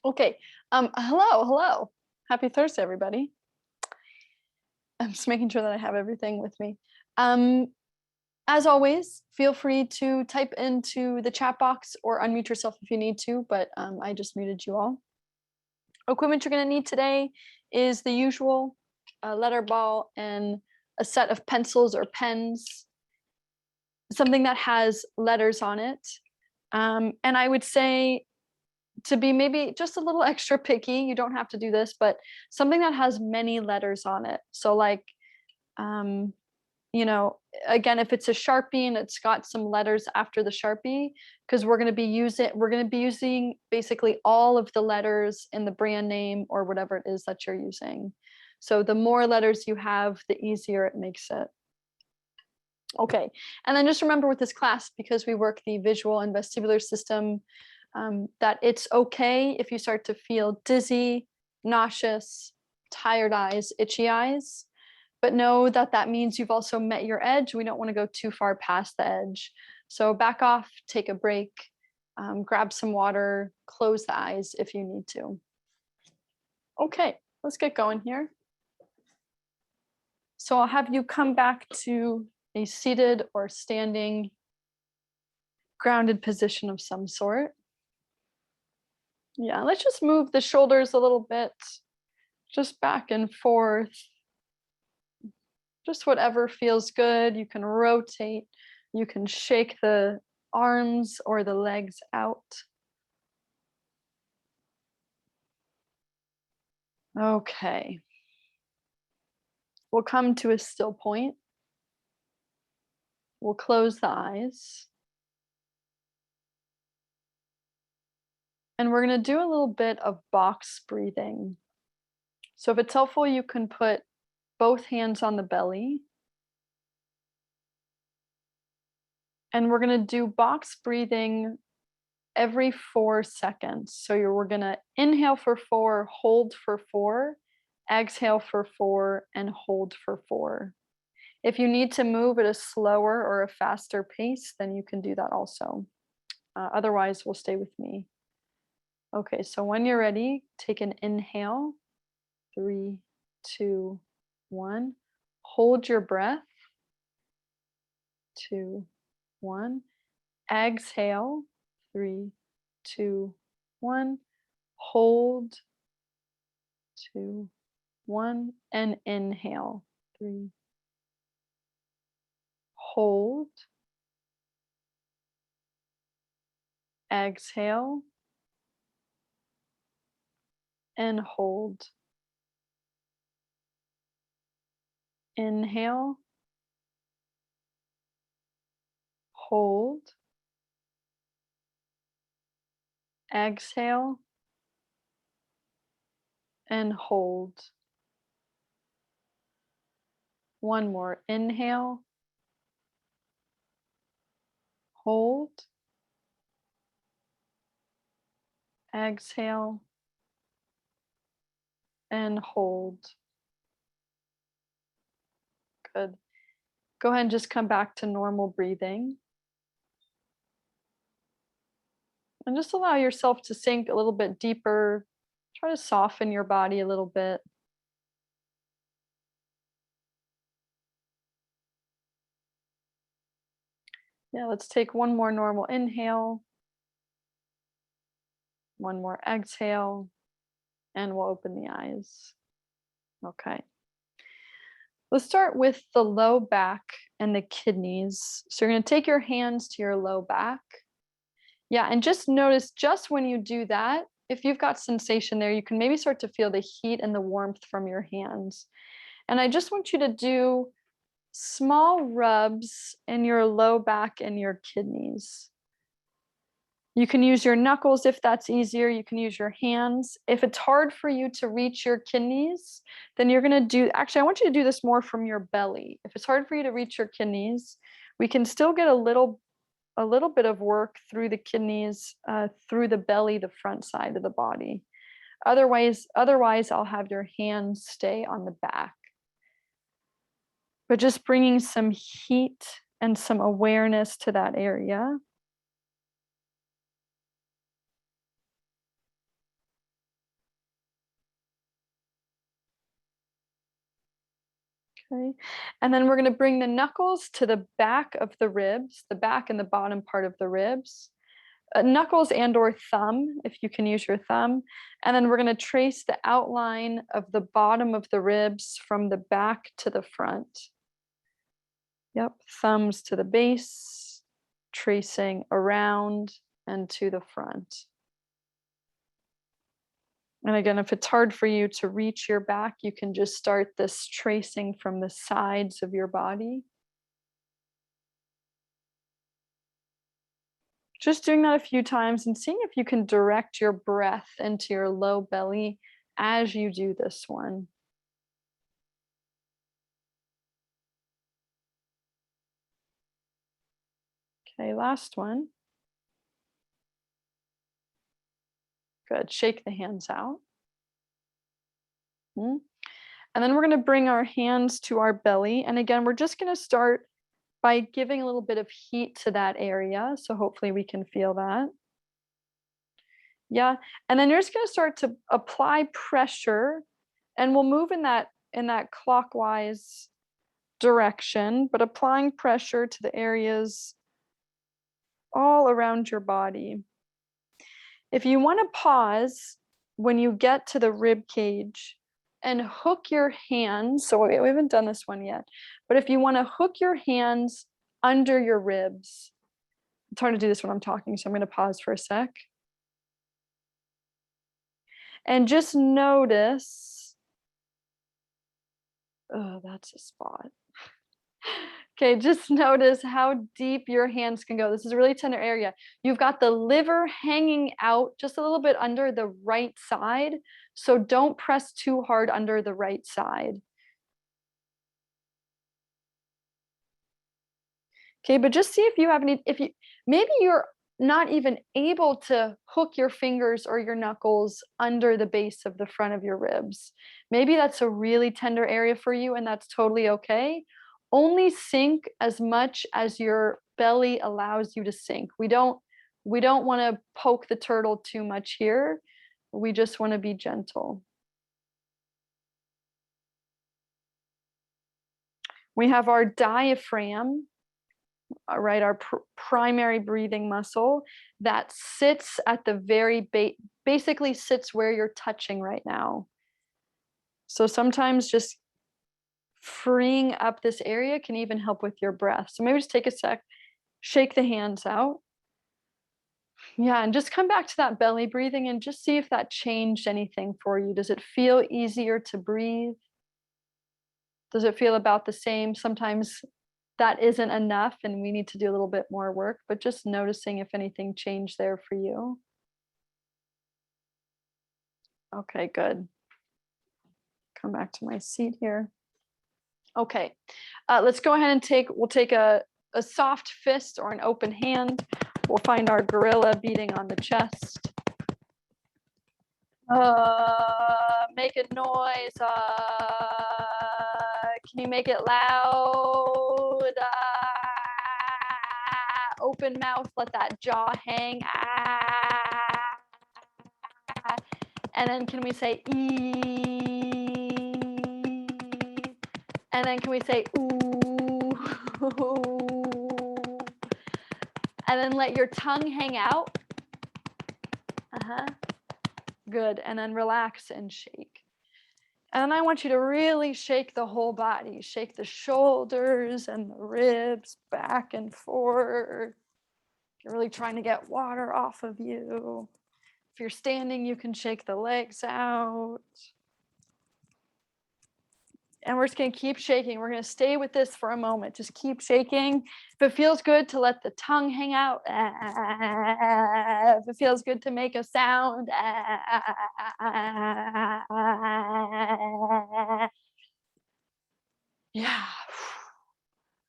Okay. Hello. Happy Thursday, everybody. I'm just making sure that I have everything with me. Um, as always, feel free to type into the chat box or unmute yourself if you need to, but I just muted you all. Equipment you're going to need today is the usual letter ball and a set of pencils or pens, something that has letters on it. And I would say to be maybe just a little extra picky, you don't have to do this, but something that has many letters on it. So like, you know, again, if it's a Sharpie and it's got some letters after the Sharpie, because we're going to be using basically all of the letters in the brand name or whatever it is that you're using. So the more letters you have, the easier it makes it. Okay, and then just remember with this class, because we work the visual and vestibular system, that it's okay if you start to feel dizzy, nauseous, tired eyes, itchy eyes, but know that that means you've also met your edge. We don't want to go too far past the edge. So back off, take a break, grab some water, close the eyes if you need to. Okay, let's get going here. So I'll have you come back to a seated or standing grounded position of some sort. Yeah, let's just move the shoulders a little bit, just back and forth. Just whatever feels good. You can rotate, you can shake the arms or the legs out. Okay. We'll come to a still point. We'll close the eyes. And we're going to do a little bit of box breathing. So if it's helpful, you can put both hands on the belly. And we're going to do box breathing every 4 seconds. So we're going to inhale for 4, hold for 4, exhale for 4, and hold for 4. If you need to move at a slower or a faster pace, then you can do that also. Otherwise, we'll stay with me. Okay, so when you're ready, take an inhale. 3, 2, 1. Hold your breath. 2, 1. Exhale. 3, 2, 1. Hold. 2, 1. And inhale. 3. Hold. Exhale. And hold. Inhale. Hold. Exhale. And hold. One more. Inhale. Hold. Exhale. And hold. Good. Go ahead and just come back to normal breathing. And just allow yourself to sink a little bit deeper. Try to soften your body a little bit. Yeah, let's take one more normal inhale. One more exhale. And we'll open the eyes. Okay. Let's start with the low back and the kidneys. So you're going to take your hands to your low back. Yeah, and just notice just when you do that, if you've got sensation there, you can maybe start to feel the heat and the warmth from your hands. And I just want you to do small rubs in your low back and your kidneys. You can use your knuckles if that's easier. You can use your hands. If it's hard for you to reach your kidneys, then you're going to do, actually, I want you to do this more from your belly. If it's hard for you to reach your kidneys, we can still get a little bit of work through the kidneys, through the belly, the front side of the body. Otherwise, I'll have your hands stay on the back. But just bringing some heat and some awareness to that area. Okay. And then we're going to bring the knuckles to the back of the ribs, the back and the bottom part of the ribs. Knuckles and or thumb, if you can use your thumb. And then we're going to trace the outline of the bottom of the ribs from the back to the front. Yep, thumbs to the base, tracing around and to the front. And again, if it's hard for you to reach your back, you can just start this tracing from the sides of your body. Just doing that a few times and seeing if you can direct your breath into your low belly as you do this one. Okay, last one. Good. Shake the hands out. And then we're going to bring our hands to our belly. And again, we're just going to start by giving a little bit of heat to that area. So hopefully we can feel that. Yeah. And then you're just going to start to apply pressure, and we'll move in that clockwise direction, but applying pressure to the areas all around your body. If you want to pause when you get to the rib cage and hook your hands, so we haven't done this one yet, but if you want to hook your hands under your ribs, it's hard to do this when I'm talking, so I'm going to pause for a sec. And just notice, oh, that's a spot. Okay, just notice how deep your hands can go. This is a really tender area. You've got the liver hanging out just a little bit under the right side, so don't press too hard under the right side. Okay, but just see if you have any, maybe you're not even able to hook your fingers or your knuckles under the base of the front of your ribs. Maybe that's a really tender area for you, and that's totally okay. Only sink as much as your belly allows you to sink. We don't want to poke the turtle too much here. We just want to be gentle. We have our diaphragm, right, our primary breathing muscle that sits at the very basically sits where you're touching right now. So sometimes just freeing up this area can even help with your breath. So maybe just take a sec, shake the hands out. Yeah, and just come back to that belly breathing and just see if that changed anything for you. Does it feel easier to breathe? Does it feel about the same? Sometimes that isn't enough and we need to do a little bit more work, but just noticing if anything changed there for you. Okay, good. Come back to my seat here. Okay, let's go ahead and we'll take a soft fist or an open hand. We'll find our gorilla beating on the chest. Make a noise. Can you make it loud? Open mouth, let that jaw hang. And then can we say ee? And then can we say ooh? And then let your tongue hang out. Good. And then relax and shake. And then I want you to really shake the whole body. Shake the shoulders and the ribs back and forth. You're really trying to get water off of you. If you're standing, you can shake the legs out. And we're just going to keep shaking. We're going to stay with this for a moment. Just keep shaking. If it feels good to let the tongue hang out, if it feels good to make a sound, yeah.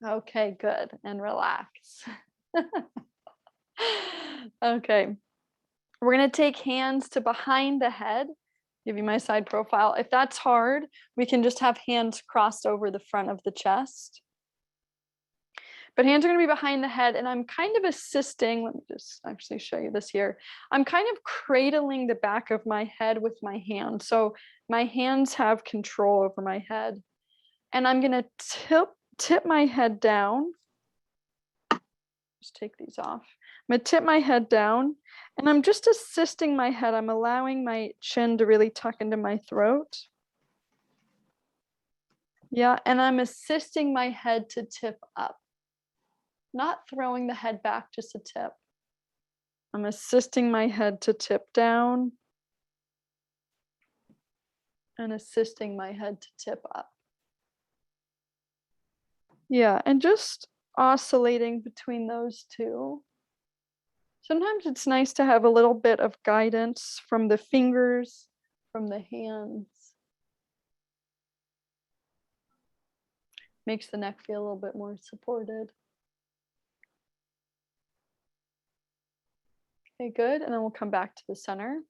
Okay, good. And relax. Okay. We're going to take hands to behind the head. Give you my side profile. If that's hard, we can just have hands crossed over the front of the chest. But hands are going to be behind the head, and I'm kind of assisting. Let me just actually show you this here. I'm kind of cradling the back of my head with my hands. So my hands have control over my head. And I'm gonna tip my head down. Just take these off. I'm gonna tip my head down, and I'm just assisting my head. I'm allowing my chin to really tuck into my throat. Yeah, and I'm assisting my head to tip up. Not throwing the head back, just a tip. I'm assisting my head to tip down and assisting my head to tip up. Yeah, and just oscillating between those two. Sometimes it's nice to have a little bit of guidance from the fingers, from the hands. Makes the neck feel a little bit more supported. Okay, good. And then we'll come back to the center.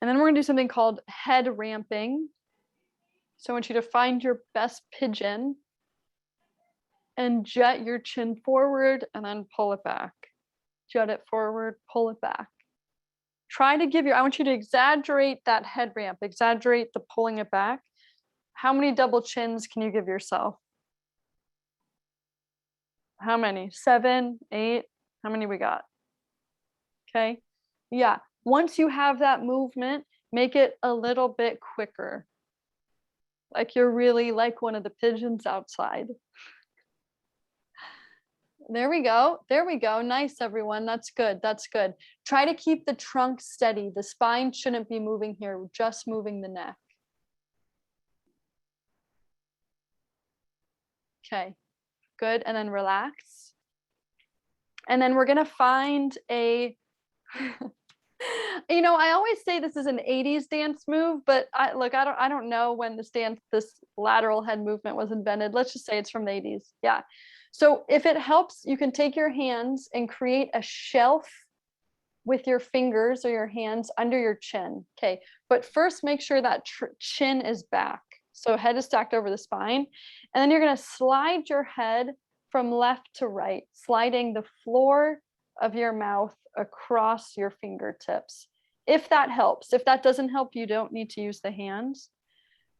And then we're gonna do something called head ramping. So I want you to find your best pigeon and jet your chin forward and then pull it back. Jet it forward, pull it back. Try to give I want you to exaggerate that head ramp, exaggerate the pulling it back. How many double chins can you give yourself? How many? 7, 8? How many we got? Okay. Yeah. Once you have that movement, make it a little bit quicker. Like you're really like one of the pigeons outside. There we go. There we go. Nice, everyone. That's good. That's good. Try to keep the trunk steady. The spine shouldn't be moving here, we're just moving the neck. Okay, good. And then relax. And then we're going to find a, you know, I always say this is an 80s dance move, but I don't know when this lateral head movement was invented. Let's just say it's from the 80s. Yeah. So if it helps, you can take your hands and create a shelf with your fingers or your hands under your chin. Okay. But first make sure that chin is back. So head is stacked over the spine. And then you're going to slide your head from left to right, sliding the floor of your mouth across your fingertips. If that helps. If that doesn't help, you don't need to use the hands.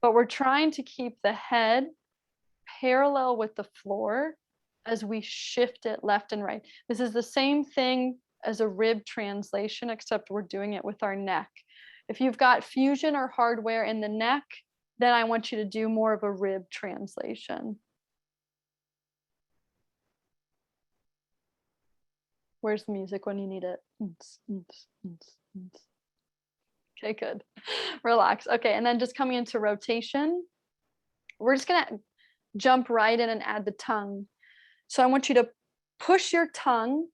But we're trying to keep the head parallel with the floor as we shift it left and right. This is the same thing as a rib translation, except we're doing it with our neck. If you've got fusion or hardware in the neck, then I want you to do more of a rib translation. Where's the music when you need it? Okay, good. Relax. Okay, and then just coming into rotation, we're just gonna jump right in and add the tongue. So I want you to push your tongue.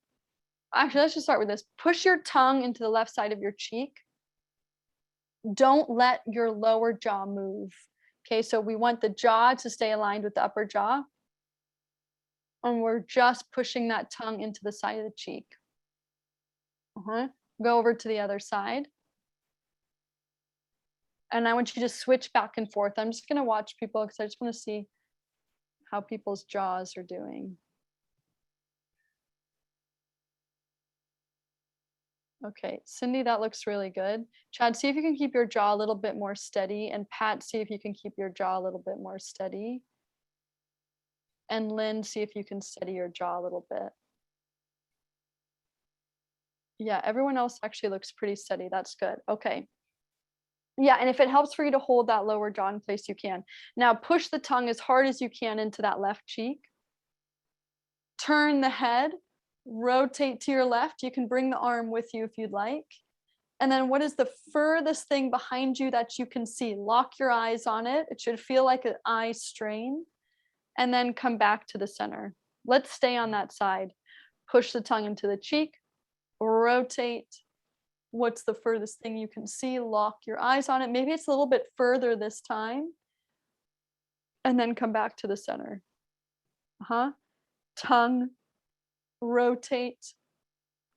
Actually, let's just start with this. Push your tongue into the left side of your cheek. Don't let your lower jaw move. Okay, so we want the jaw to stay aligned with the upper jaw. And we're just pushing that tongue into the side of the cheek. Go over to the other side. And I want you to switch back and forth. I'm just going to watch people because I just want to see how people's jaws are doing. Okay, Cindy, that looks really good. Chad, see if you can keep your jaw a little bit more steady. And Pat, see if you can keep your jaw a little bit more steady. And Lynn, see if you can steady your jaw a little bit. Yeah, everyone else actually looks pretty steady. That's good. Okay. Yeah, and if it helps for you to hold that lower jaw in place, you can. Now push the tongue as hard as you can into that left cheek. Turn the head, rotate to your left. You can bring the arm with you if you'd like. And then what is the furthest thing behind you that you can see? Lock your eyes on it. It should feel like an eye strain. And then come back to the center. Let's stay on that side. Push the tongue into the cheek, rotate. What's the furthest thing you can see? Lock your eyes on it. Maybe it's a little bit further this time. And then come back to the center. Tongue, rotate,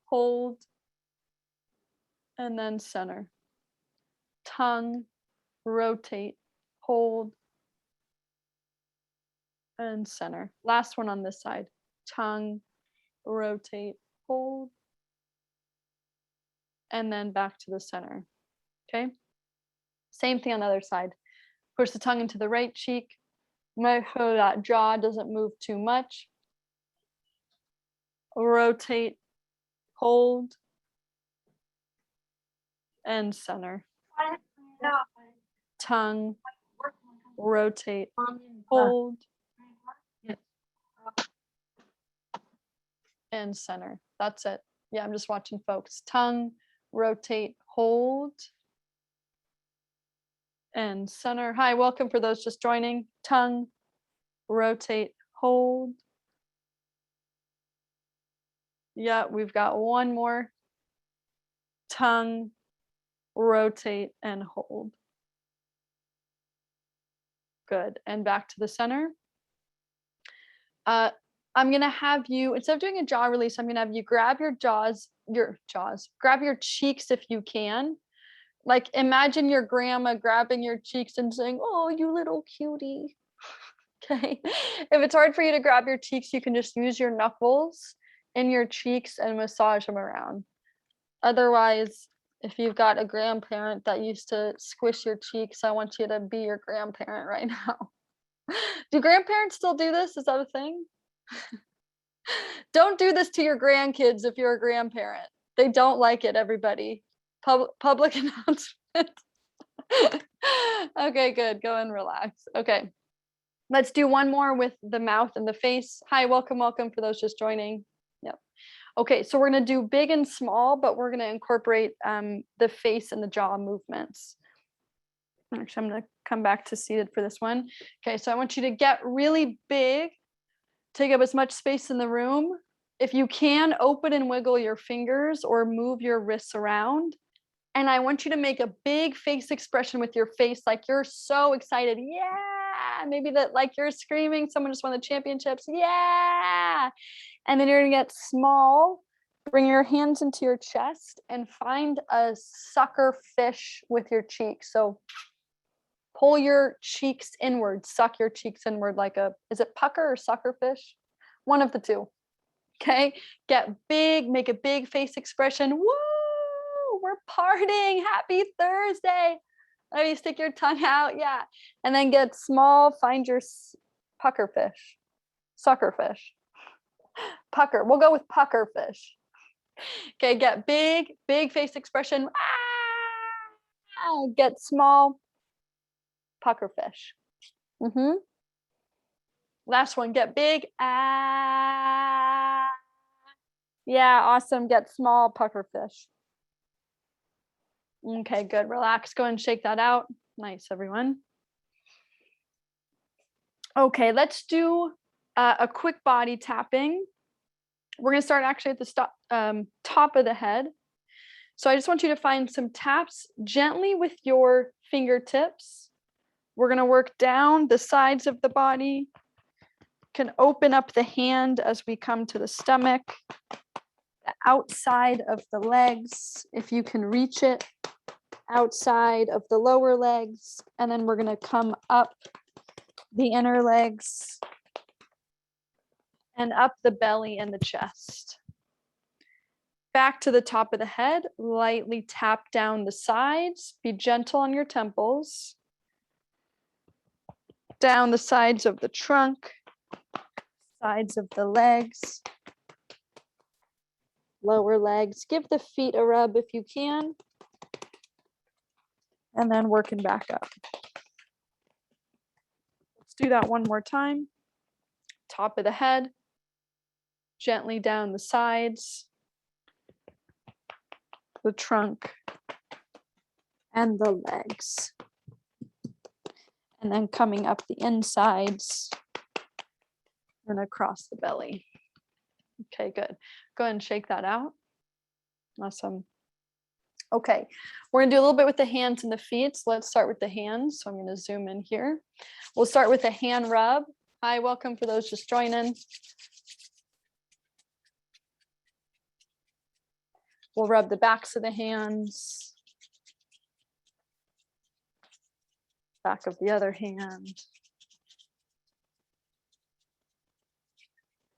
hold, and then center. Tongue, rotate, hold, and center. Last one on this side. Tongue, rotate, hold, and then back to the center. Okay? Same thing on the other side. Push the tongue into the right cheek, Make sure that jaw doesn't move too much. Rotate, hold, and center. Tongue, rotate, hold, and center. That's it. Yeah, I'm just watching folks. Tongue, rotate, hold, and center. Hi, welcome for those just joining. Tongue, rotate, hold. Yeah, we've got one more. Tongue, rotate, and hold. Good. And back to the center. I'm gonna have you, instead of doing a jaw release, I'm gonna have you grab your grab your cheeks if you can. Like imagine your grandma grabbing your cheeks and saying, "Oh, you little cutie." Okay. If it's hard for you to grab your cheeks, you can just use your knuckles in your cheeks and massage them around. Otherwise, if you've got a grandparent that used to squish your cheeks, I want you to be your grandparent right now. Do grandparents still do this? Is that a thing? Don't do this to your grandkids if you're a grandparent. They don't like it, everybody. Public announcement. Okay, good. Go and relax. Okay. Let's do one more with the mouth and the face. Hi, welcome for those just joining. Yep. Okay, so we're going to do big and small, but we're going to incorporate the face and the jaw movements. Actually, I'm going to come back to seated for this one. Okay, so I want you to get really big, take up as much space in the room. If you can, open and wiggle your fingers or move your wrists around. And I want you to make a big face expression with your face, like you're so excited. Yeah. Maybe that, like you're screaming, someone just won the championships. Yeah. And then you're going to get small. Bring your hands into your chest and find a sucker fish with your cheeks. So pull your cheeks inward, suck your cheeks inward like is it pucker or sucker fish? One of the two. Okay. Get big, make a big face expression. Woo! We're partying. Happy Thursday. Oh, you stick your tongue out. Yeah. And then get small, find your pucker fish, sucker fish. Pucker. We'll go with pucker fish. Okay, get big, big face expression. Ah! Get small, pucker fish. Last one, get big. Ah. Yeah, awesome. Get small, pucker fish. Okay, good. Relax. Go and shake that out. Nice, everyone. Okay, let's do a quick body tapping. We're going to start actually at the top of the head. So I just want you to find some taps gently with your fingertips. We're going to work down the sides of the body. Can open up the hand as we come to the stomach, the outside of the legs, if you can reach it, outside of the lower legs. And then we're going to come up the inner legs and up the belly and the chest. Back to the top of the head, lightly tap down the sides, be gentle on your temples. Down the sides of the trunk, sides of the legs, lower legs. Give the feet a rub if you can. And then working back up. Let's do that one more time. Top of the head, gently down the sides, the trunk, and the legs. And then coming up the insides and across the belly. Okay, good. Go ahead and shake that out. Awesome. Okay, we're gonna do a little bit with the hands and the feet. So let's start with the hands. So I'm gonna zoom in here. We'll start with a hand rub. Hi, welcome for those just joining. We'll rub the backs of the hands, back of the other hand.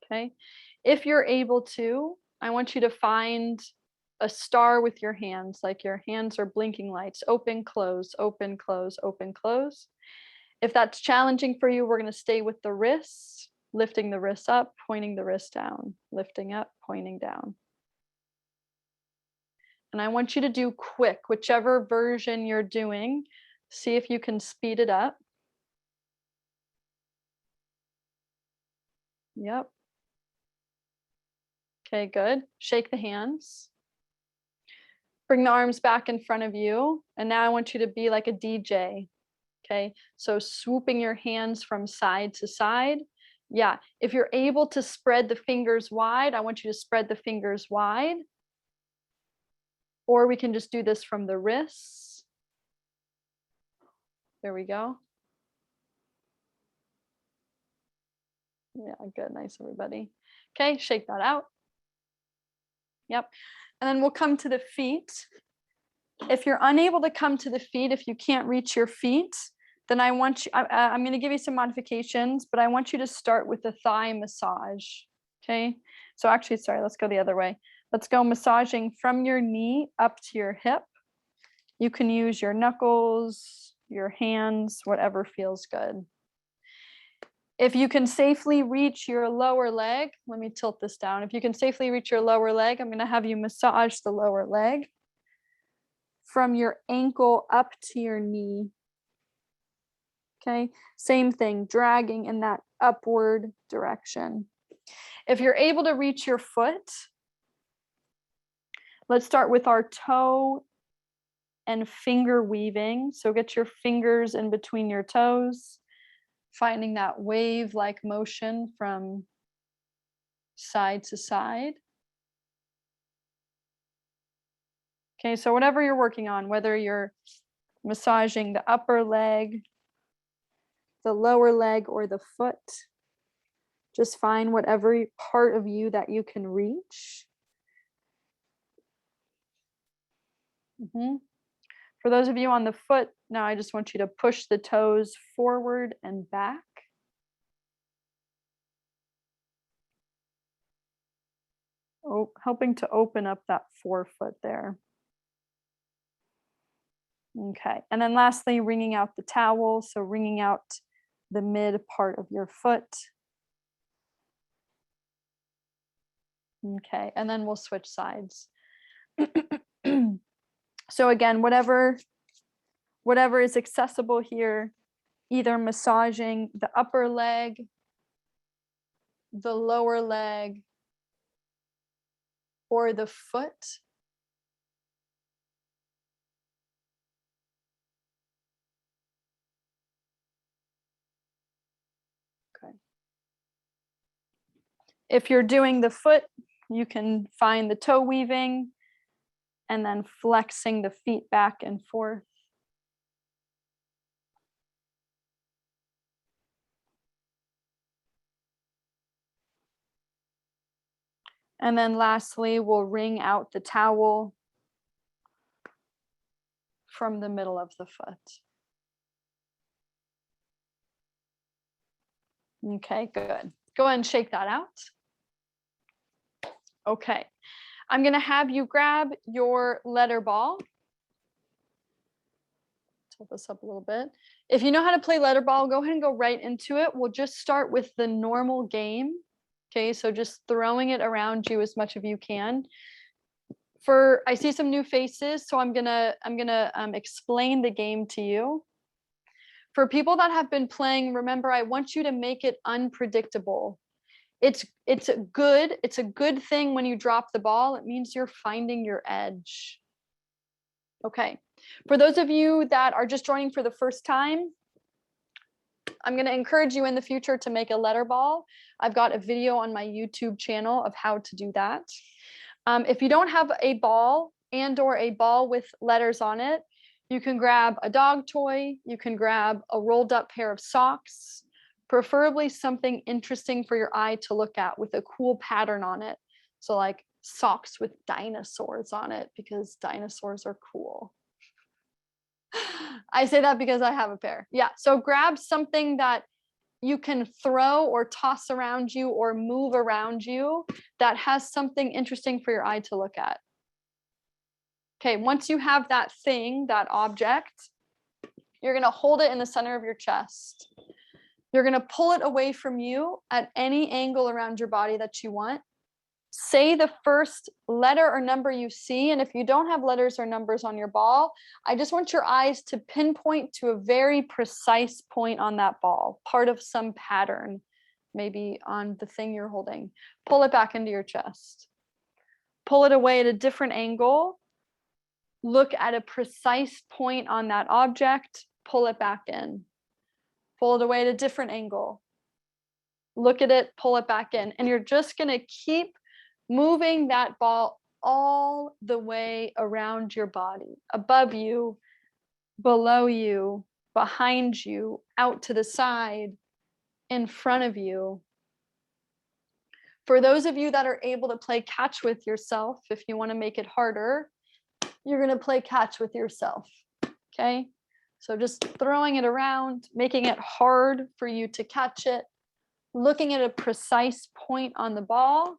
Okay, if you're able to, I want you to find a star with your hands, like your hands are blinking lights, open, close, open, close, open, close. If that's challenging for you, we're going to stay with the wrists, lifting the wrists up, pointing the wrist down, lifting up, pointing down. And I want you to do quick, whichever version you're doing. See if you can speed it up. Yep. Okay, good. Shake the hands. Bring the arms back in front of you. And now I want you to be like a DJ. Okay, so swooping your hands from side to side. Yeah, if you're able to spread the fingers wide, I want you to spread the fingers wide. Or we can just do this from the wrists. There we go. Yeah, good, nice, everybody. Okay, shake that out. Yep, and then we'll come to the feet. If you're unable to come to the feet, if you can't reach your feet, then I want you, I'm going to give you some modifications, but I want you to start with the thigh massage. Okay, so actually, sorry, let's go the other way. Let's go massaging from your knee up to your hip. You can use your knuckles, your hands, whatever feels good. If you can safely reach your lower leg, let me tilt this down. If you can safely reach your lower leg, I'm going to have you massage the lower leg from your ankle up to your knee. Okay, same thing, dragging in that upward direction. If you're able to reach your foot, let's start with our toe and finger weaving. So get your fingers in between your toes, finding that wave-like motion from side to side. Okay, so whatever you're working on, whether you're massaging the upper leg, the lower leg, or the foot, just find whatever part of you that you can reach. For those of you on the foot, now I just want you to push the toes forward and back. Oh, helping to open up that forefoot there. Okay, and then lastly, wringing out the towel. So wringing out the mid part of your foot. Okay, and then we'll switch sides. So again, whatever is accessible here, either massaging the upper leg, the lower leg, or the foot. Okay. If you're doing the foot, you can find the toe weaving and then flexing the feet back and forth. And then lastly, we'll wring out the towel from the middle of the foot. Okay, good. Go ahead and shake that out. Okay, I'm gonna have you grab your letter ball. Tilt this up a little bit. If you know how to play letter ball, go ahead and go right into it. We'll just start with the normal game. Okay, so just throwing it around you as much as you can. I see some new faces, so I'm gonna explain the game to you. For people that have been playing, remember, I want you to make it unpredictable. It's a good thing when you drop the ball. It means you're finding your edge. Okay, for those of you that are just joining for the first time, I'm going to encourage you in the future to make a letter ball. I've got a video on my YouTube channel of how to do that. If you don't have a ball or a ball with letters on it, you can grab a dog toy, you can grab a rolled up pair of socks, preferably something interesting for your eye to look at with a cool pattern on it. So like socks with dinosaurs on it, because dinosaurs are cool. I say that because I have a pair. Yeah, so grab something that you can throw or toss around you or move around you that has something interesting for your eye to look at. Okay, once you have that thing, that object, You're going to hold it in the center of your chest. You're going to pull it away from you at any angle around your body that you want. Say the first letter or number you see. And if you don't have letters or numbers on your ball, I just want your eyes to pinpoint to a very precise point on that ball, part of some pattern, maybe on the thing you're holding. Pull it back into your chest. Pull it away at a different angle. Look at a precise point on that object. Pull it back in. Pull it away at a different angle. Look at it, pull it back in. And you're just going to keep moving that ball all the way around your body, above you, below you, behind you, out to the side, in front of you. For those of you that are able to play catch with yourself, if you want to make it harder, you're going to play catch with yourself. Okay? So just throwing it around, making it hard for you to catch it, looking at a precise point on the ball,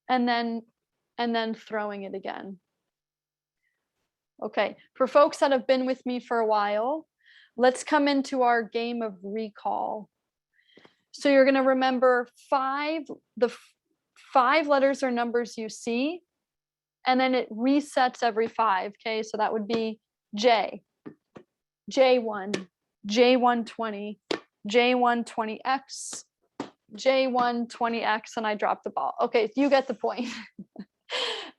and then throwing it again. Okay, for folks that have been with me for a while, let's come into our game of recall. So you're going to remember the five letters or numbers you see, and then it resets every 5. Okay, so that would be J, J1, J120, J120X, J120X, and I dropped the ball. Okay, you get the point.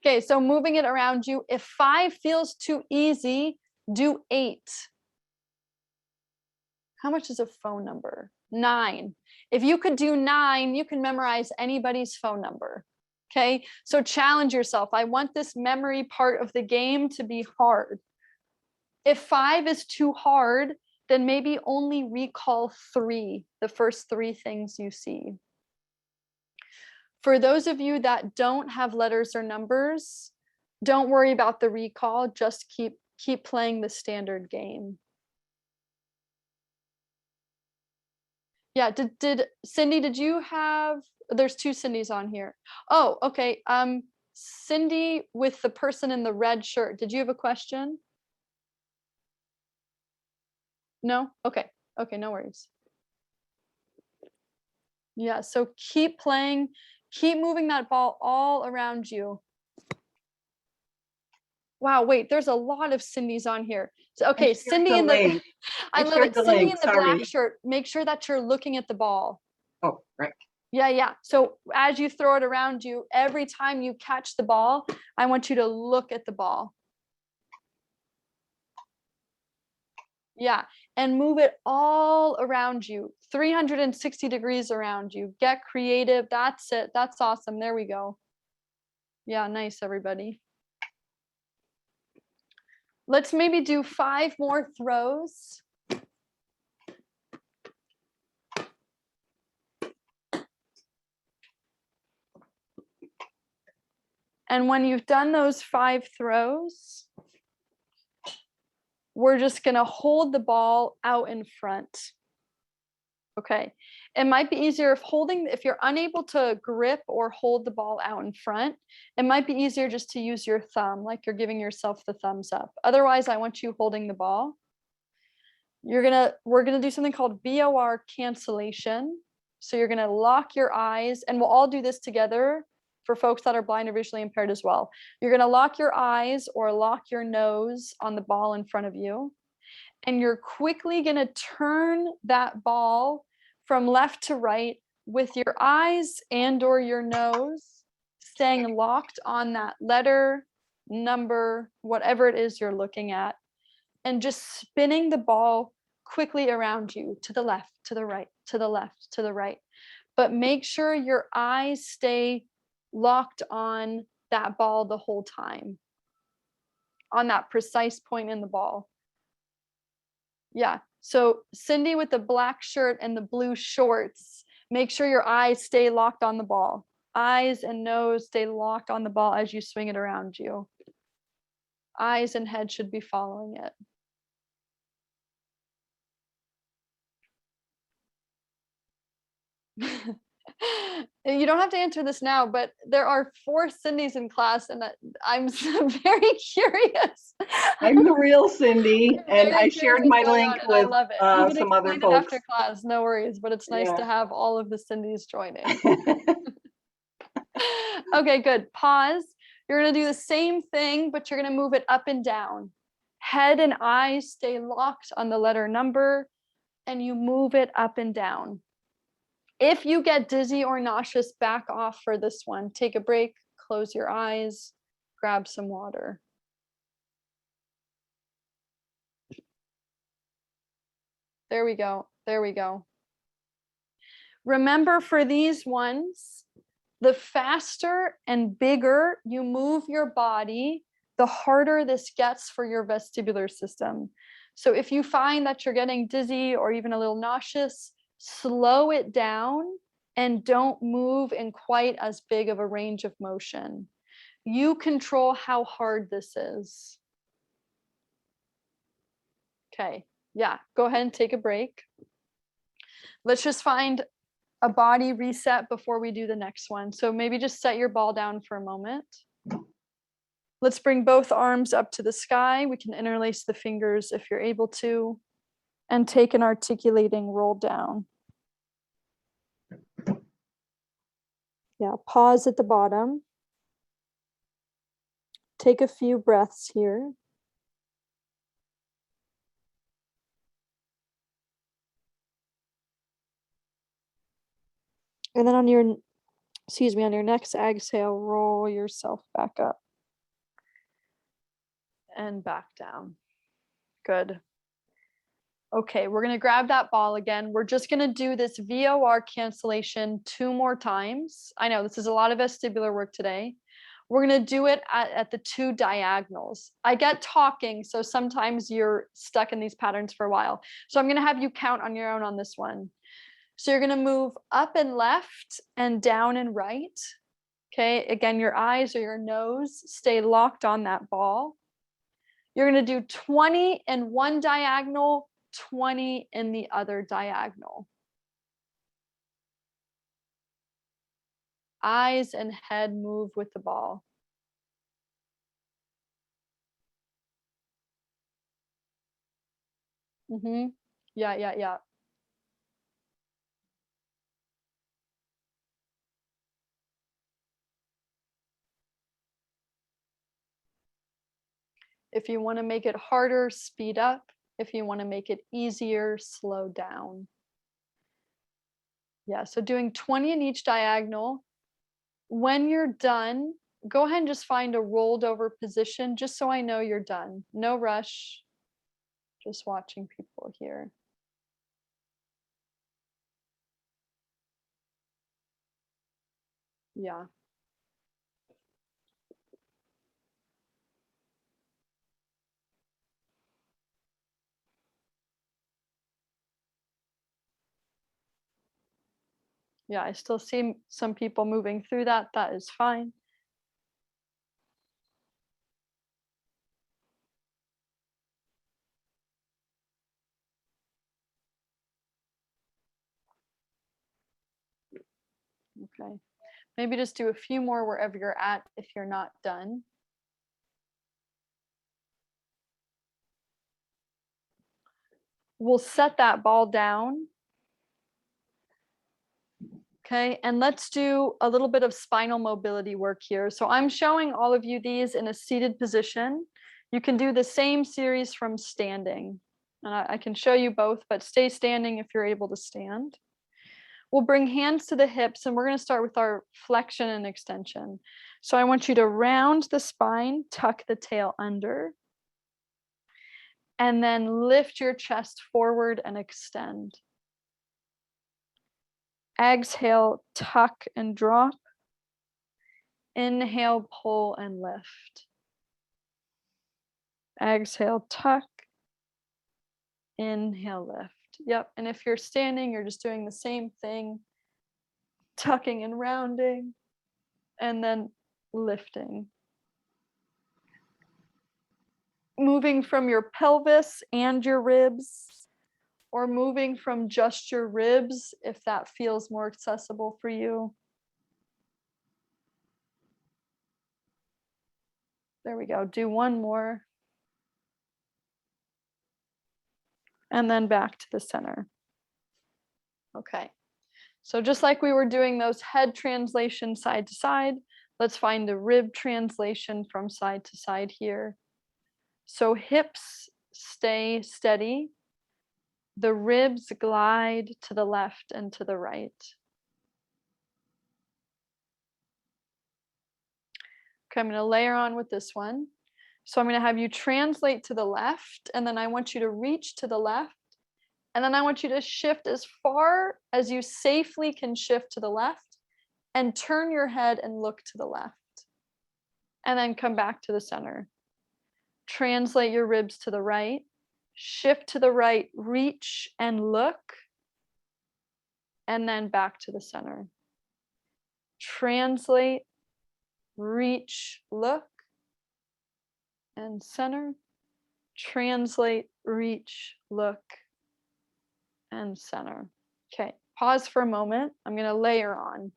Okay, so moving it around you. If 5 feels too easy, do 8. How much is a phone number? 9. If you could do 9, you can memorize anybody's phone number. Okay, so challenge yourself. I want this memory part of the game to be hard. If 5 is too hard, then maybe only recall 3, the first 3 things you see. For those of you that don't have letters or numbers, don't worry about the recall, just keep playing the standard game. Yeah, did Cindy, did you have, there's 2 Cindys on here. Oh, okay. Cindy with the person in the red shirt, did you have a question? No? Okay, no worries. Yeah, so keep playing, keep moving that ball all around you. Wow, wait, there's a lot of Cindys on here. So, okay, Cindy in the, I love it. Cindy in the black shirt, make sure that you're looking at the ball. Oh, right. Yeah. So as you throw it around you, every time you catch the ball, I want you to look at the ball. Yeah, and move it all around you, 360 degrees around you. Get creative. That's it. That's awesome. There we go. Yeah, nice, everybody. Let's maybe do 5 more throws. And when you've done those 5 throws, we're just going to hold the ball out in front. Okay. It might be easier if you're unable to grip or hold the ball out in front, it might be easier just to use your thumb, like you're giving yourself the thumbs up. Otherwise, I want you holding the ball. We're going to do something called Vor Cancellation. So you're going to lock your eyes, and we'll all do this together for folks that are blind or visually impaired as well. You're going to lock your eyes or lock your nose on the ball in front of you. And you're quickly going to turn that ball from left to right with your eyes and or your nose staying locked on that letter, number, whatever it is you're looking at, and just spinning the ball quickly around you, to the left, to the right, to the left, to the right. But make sure your eyes stay locked on that ball the whole time, on that precise point in the ball. Yeah, so Cindy with the black shirt and the blue shorts, make sure your eyes stay locked on the ball. Eyes and nose stay locked on the ball as you swing it around you. Eyes and head should be following it. You don't have to answer this now, but there are 4 Cindys in class, and I'm very curious. I'm the real Cindy, I'm and very I curious shared what's my going link on, and I with love it. You can some other explain it folks. after class, no worries, but it's nice to Yeah. have all of the Cindys joining. Okay, good. Pause. You're going to do the same thing, but you're going to move it up and down. Head and eyes stay locked on the letter number, and you move it up and down. If you get dizzy or nauseous, back off for this one. Take a break, close your eyes, grab some water. There we go. There we go. Remember, for these ones, the faster and bigger you move your body, the harder this gets for your vestibular system. So if you find that you're getting dizzy or even a little nauseous, slow it down and don't move in quite as big of a range of motion. You control how hard this is. Okay, yeah, go ahead and take a break. Let's just find a body reset before we do the next one. So maybe just set your ball down for a moment. Let's bring both arms up to the sky. We can interlace the fingers if you're able to, and take an articulating roll down. Yeah, pause at the bottom. Take a few breaths here. And then on your next exhale, roll yourself back up and back down. Good. Okay, we're going to grab that ball again. We're just going to do this VOR cancellation 2 more times. I know this is a lot of vestibular work today. We're going to do it at the 2 diagonals. I get talking, so sometimes you're stuck in these patterns for a while. So I'm going to have you count on your own on this one. So you're going to move up and left and down and right. Okay, again, your eyes or your nose stay locked on that ball. You're going to do 20 in one diagonal, 20 in the other diagonal. Eyes and head move with the ball. Yeah. If you want to make it harder, speed up. If you want to make it easier, slow down. Yeah, so doing 20 in each diagonal. When you're done, go ahead and just find a rolled over position, just so I know you're done. No rush, just watching people here. Yeah. Yeah, I still see some people moving through that. That is fine. Okay. Maybe just do a few more wherever you're at if you're not done. We'll set that ball down. Okay, and let's do a little bit of spinal mobility work here. So I'm showing all of you these in a seated position. You can do the same series from standing. And I can show you both, but stay standing if you're able to stand. We'll bring hands to the hips, and we're going to start with our flexion and extension. So I want you to round the spine, tuck the tail under, and then lift your chest forward and extend. Exhale, tuck and drop. Inhale, pull and lift. Exhale, tuck. Inhale, lift. Yep, and if you're standing, you're just doing the same thing, tucking and rounding, and then lifting. Moving from your pelvis and your ribs or moving from just your ribs if that feels more accessible for you. There we go. Do one more. And then back to the center. Okay. So just like we were doing those head translation side to side, let's find the rib translation from side to side here. So hips stay steady. The ribs glide to the left and to the right. Okay, I'm going to layer on with this one. So I'm going to have you translate to the left, and then I want you to reach to the left, and then I want you to shift as far as you safely can shift to the left, and turn your head and look to the left, and then come back to the center. Translate your ribs to the right, shift to the right, reach and look, and then back to the center. Translate, reach, look, and center. Translate, reach, look, and center. Okay, pause for a moment. I'm going to layer on.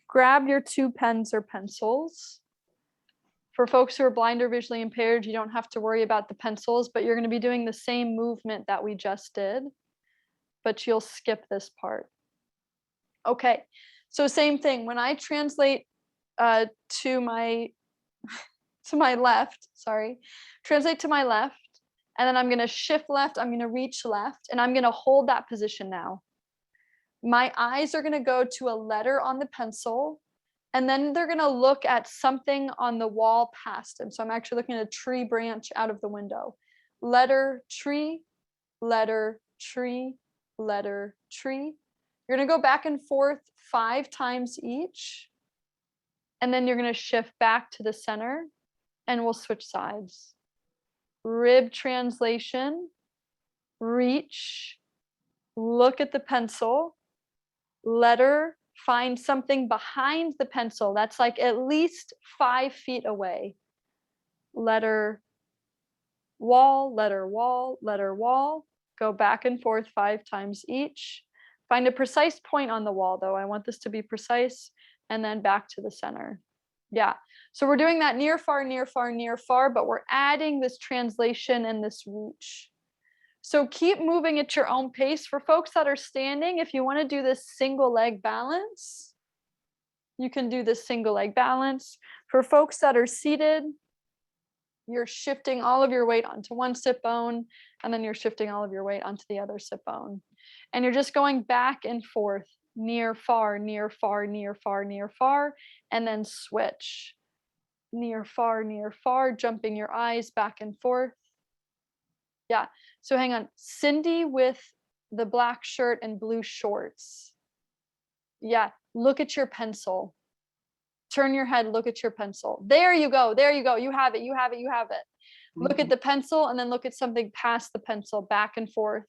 Grab your 2 pens or pencils. For folks who are blind or visually impaired, you don't have to worry about the pencils, but you're going to be doing the same movement that we just did, but you'll skip this part. Okay, so same thing. When I translate to my left, translate to my left, and then I'm going to shift left, I'm going to reach left, and I'm going to hold that position now. My eyes are going to go to a letter on the pencil, and then they're going to look at something on the wall past them. So I'm actually looking at a tree branch out of the window. Letter, tree, letter, tree, letter, tree. You're going to go back and forth 5 times each, and then you're going to shift back to the center, and we'll switch sides. Rib translation, reach, look at the pencil, letter, find something behind the pencil that's like at least 5 feet away. Letter, wall, letter, wall, letter, wall. Go back and forth 5 times each. Find a precise point on the wall, though. I want this to be precise, and then back to the center. Yeah, so we're doing that near, far, near, far, near, far, but we're adding this translation and this reach. So keep moving at your own pace. For folks that are standing, if you want to do this single leg balance, you can do this single leg balance. For folks that are seated, you're shifting all of your weight onto one sit bone, and then you're shifting all of your weight onto the other sit bone. And you're just going back and forth, near, far, near, far, near, far, near, far, and then switch. Near, far, jumping your eyes back and forth. Yeah, so hang on. Cindy with the black shirt and blue shorts. Yeah, look at your pencil. Turn your head, look at your pencil. There you go, there you go. You have it, you have it, you have it. Look at the pencil, and then look at something past the pencil, back and forth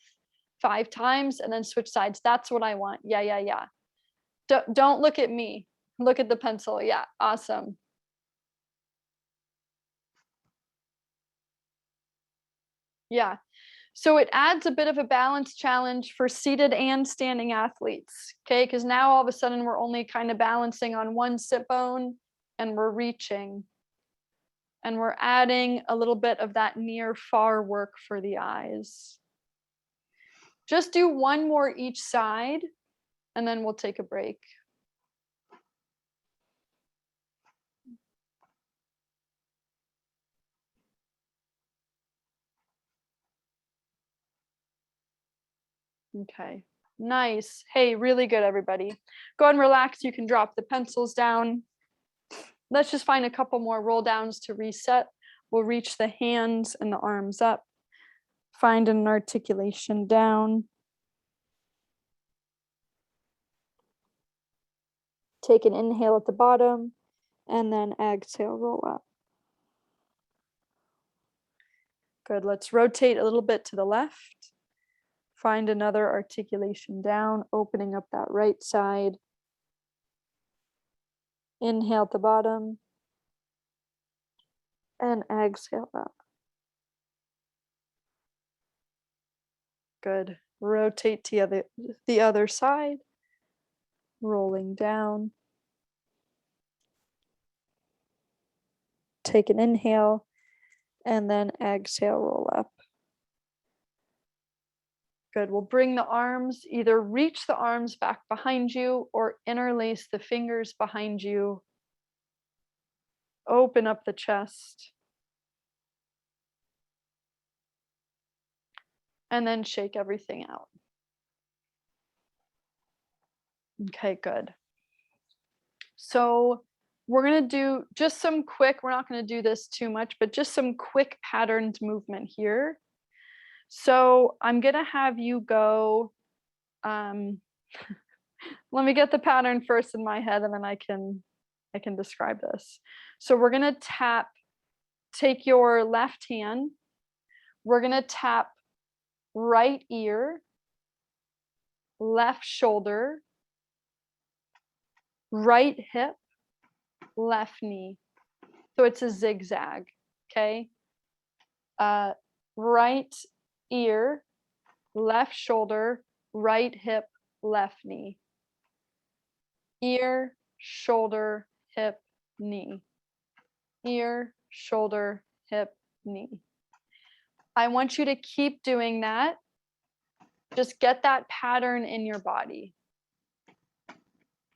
5 times, and then switch sides. That's what I want. Yeah, yeah, yeah. Don't look at me. Look at the pencil. Yeah, awesome. Yeah. So it adds a bit of a balance challenge for seated and standing athletes, okay? Because now all of a sudden we're only kind of balancing on one sit bone, and we're reaching. And we're adding a little bit of that near far work for the eyes. Just do one more each side, and then we'll take a break. Okay, nice. Hey, really good, everybody. Go ahead and relax. You can drop the pencils down. Let's just find a couple more roll downs to reset. We'll reach the hands and the arms up. Find an articulation down. Take an inhale at the bottom, and then exhale, roll up. Good, let's rotate a little bit to the left. Find another articulation down, opening up that right side. Inhale at the bottom, and exhale up. Good. Rotate to the other side. Rolling down. Take an inhale and then exhale, roll up. Good. We'll bring the arms, either reach the arms back behind you or interlace the fingers behind you. Open up the chest. And then shake everything out. Okay, good. So we're going to do just some quick, we're not going to do this too much, but just some quick patterned movement here. So I'm going to have you go, let me get the pattern first in my head and then I can describe this. So we're going to take your left hand, we're going to tap right ear, left shoulder, right hip, left knee. So it's a zigzag, okay? Right ear, left shoulder, right hip, left knee. Ear, shoulder, hip, knee. Ear, shoulder, hip, knee. I want you to keep doing that. Just get that pattern in your body.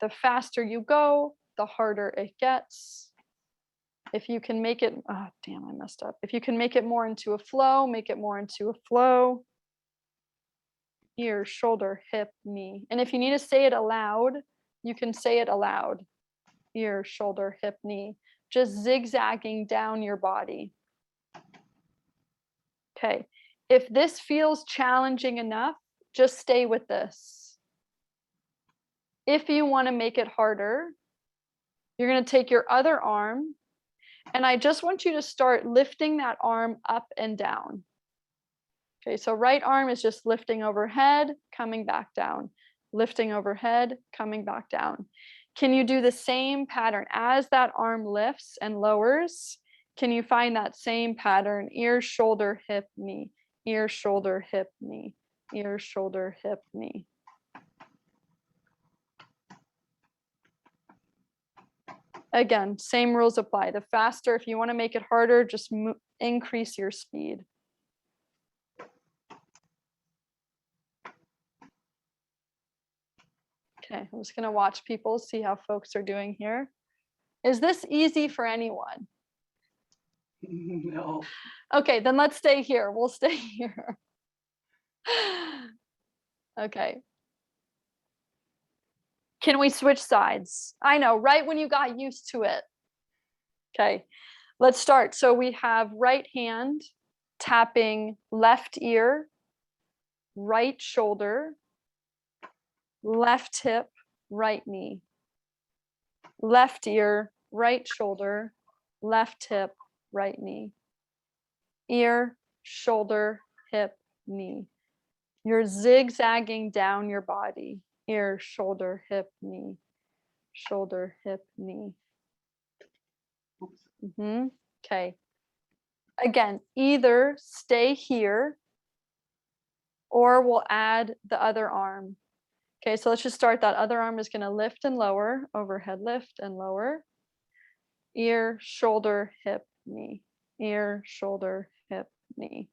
The faster you go, the harder it gets. If you can make it, oh, damn, I messed up. If you can make it more into a flow, make it more into a flow. Ear, shoulder, hip, knee. And if you need to say it aloud, you can say it aloud. Ear, shoulder, hip, knee. Just zigzagging down your body. Okay. If this feels challenging enough, just stay with this. If you want to make it harder, you're going to take your other arm, and I just want you to start lifting that arm up and down. Okay, so right arm is just lifting overhead, coming back down. Lifting overhead, coming back down. Can you do the same pattern as that arm lifts and lowers? Can you find that same pattern? Ear, shoulder, hip, knee. Ear, shoulder, hip, knee. Ear, shoulder, hip, knee. Again, same rules apply. The faster, if you want to make it harder, just increase your speed. Okay, I'm just going to watch people, see how folks are doing here. Is this easy for anyone? No. Okay, then let's stay here. We'll stay here. Okay. Can we switch sides? I know, right when you got used to it. Okay, let's start. So we have right hand tapping left ear, right shoulder, left hip, right knee. Left ear, right shoulder, left hip, right knee. Ear, shoulder, hip, knee. You're zigzagging down your body. Ear, shoulder, hip, knee. Shoulder, hip, knee. Okay. Again, either stay here or we'll add the other arm. Okay, so let's just start. That other arm is going to lift and lower, overhead lift and lower. Ear, shoulder, hip, knee. Ear, shoulder, hip, knee.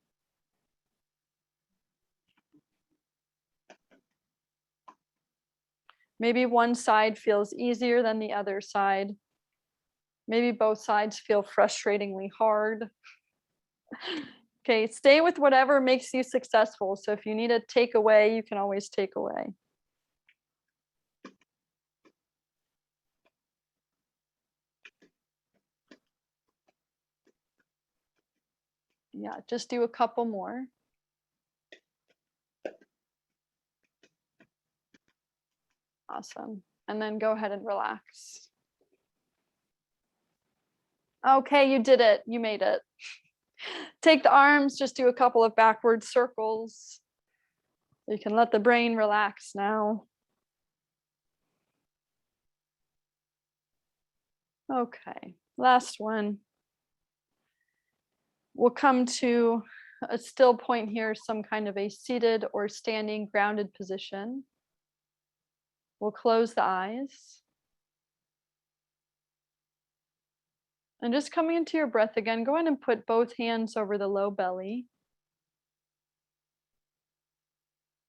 Maybe one side feels easier than the other side. Maybe both sides feel frustratingly hard. Okay, stay with whatever makes you successful. So if you need a takeaway, you can always take away. Yeah, just do a couple more. Awesome. And then go ahead and relax. Okay, you did it. You made it. Take the arms, just do a couple of backward circles. You can let the brain relax now. Okay, last one. We'll come to a still point here, some kind of a seated or standing grounded position. We'll close the eyes. And just coming into your breath again, go ahead and put both hands over the low belly.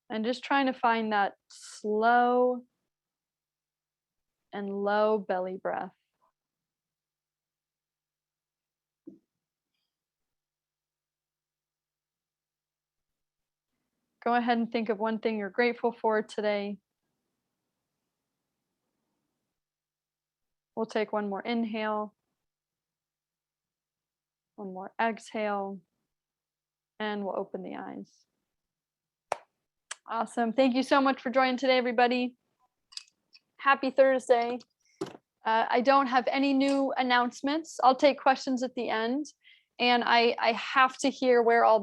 And just trying to find that slow and low belly breath. Go ahead and think of one thing you're grateful for today. We'll take one more inhale, one more exhale, and we'll open the eyes. Awesome. Thank you so much for joining today, everybody. Happy Thursday. I don't have any new announcements. I'll take questions at the end. And I have to hear where all the